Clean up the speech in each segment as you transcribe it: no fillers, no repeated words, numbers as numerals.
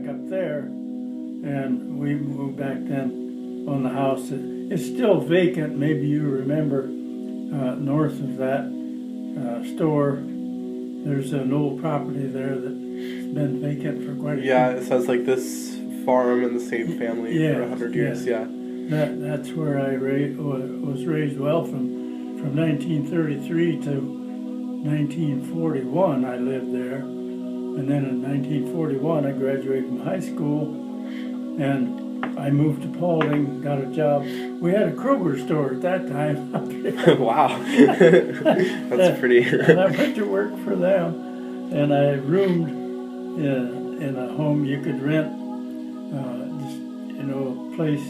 back up there, and we moved back then on the house. It's still vacant. Maybe you remember north of that store. There's an old property there that's been vacant for quite a Yeah, it says like this farm in the same family Yeah, for 100 years. yeah. Yeah. That's where I was raised. Well, from 1933 to 1941, I lived there, and then in 1941, I graduated from high school, and I moved to Paulding, got a job. We had a Kroger store at that time. Wow, that's pretty. And I went to work for them, and I roomed in a home you could rent, just a place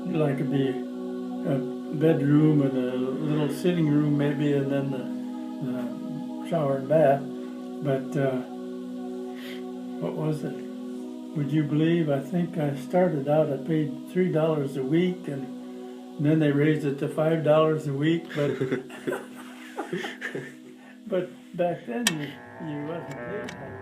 like it'd be a bedroom and a little sitting room maybe, and then the shower and bath. But what was it? Would you believe? I think I started out, I paid $3 a week, and then they raised it to $5 a week. But back then you wasn't paid that way.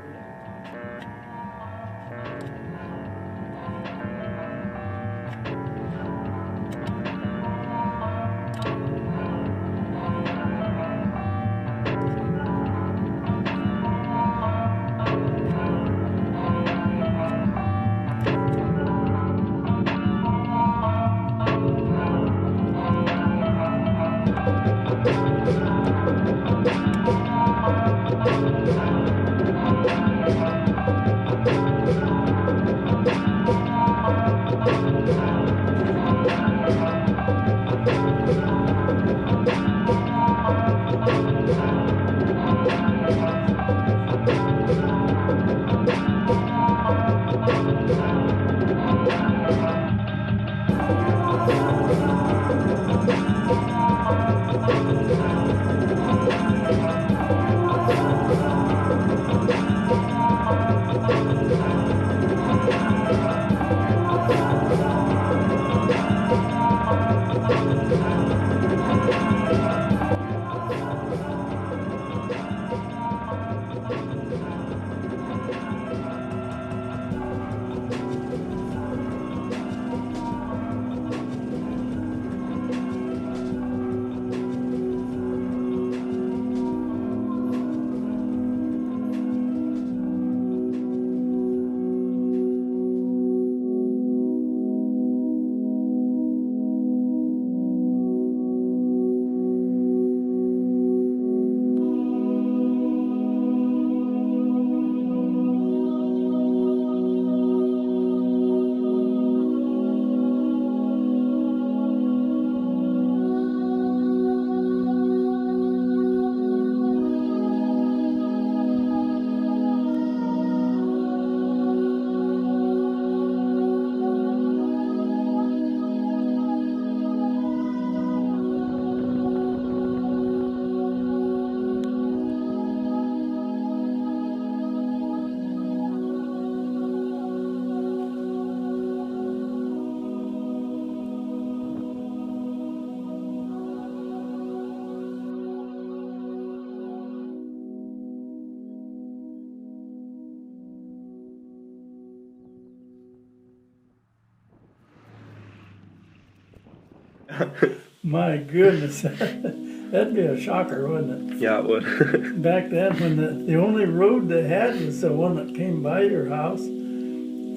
My goodness, that'd be a shocker, wouldn't it? Yeah, it would. Back then, when the only road they had was the one that came by your house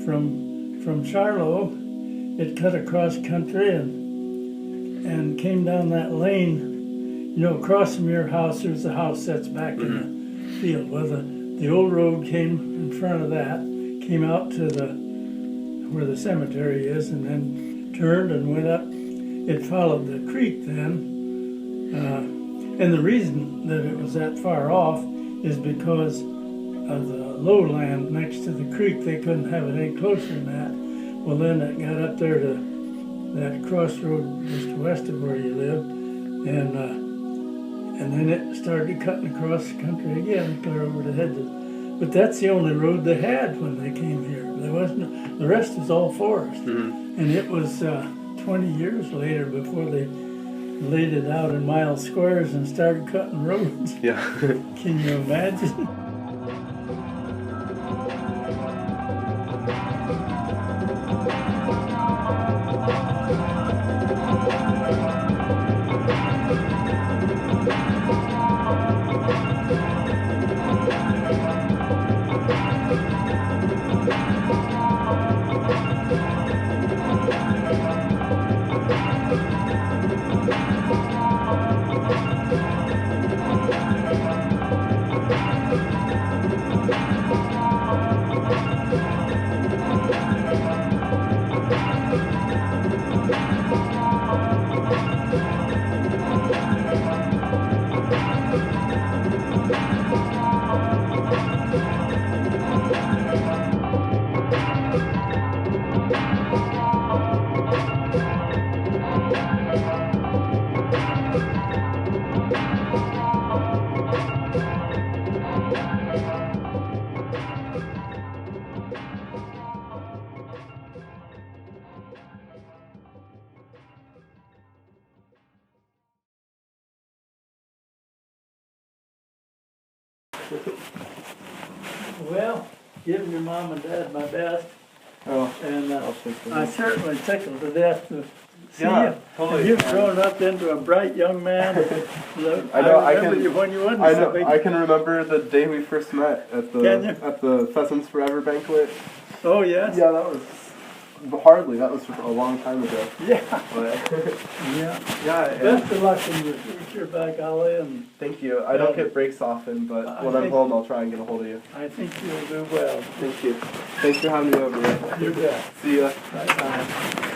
from Charlo, it cut across country and came down that lane. You know, across from your house, there's a house that's back in the field. Well, the old road came in front of that, came out to where the cemetery is, and then turned and went up. It followed the creek then, and the reason that it was that far off is because of the lowland next to the creek. They couldn't have it any closer than that. Well, then it got up there to that crossroad just west of where you lived, and then it started cutting across the country again, clear over the hedges. But that's the only road they had when they came here. There wasn't. The rest is all forest, and it was 20 years later before they laid it out in mile squares and started cutting roads. Yeah. Can you imagine? Well, give your mom and dad my best, Oh, and I'll take them. I'm certainly tickled to death to see Yeah, you. totally. And you've grown up into a bright young man. I know, I remember can- you when you wasn't I so know. big. I can remember the day we first met at Can you? the Pheasants Forever banquet. Oh, yes? Yeah, that was hardly. That was a long time ago. Yeah. But Yeah. yeah, and Best of luck in your future back, Ollie, and thank you. I don't get breaks often, but I when I'm think- home, I'll try and get a hold of you. I think you'll do well. Thank you. Thanks for having me over. You bet. See ya. Bye-bye.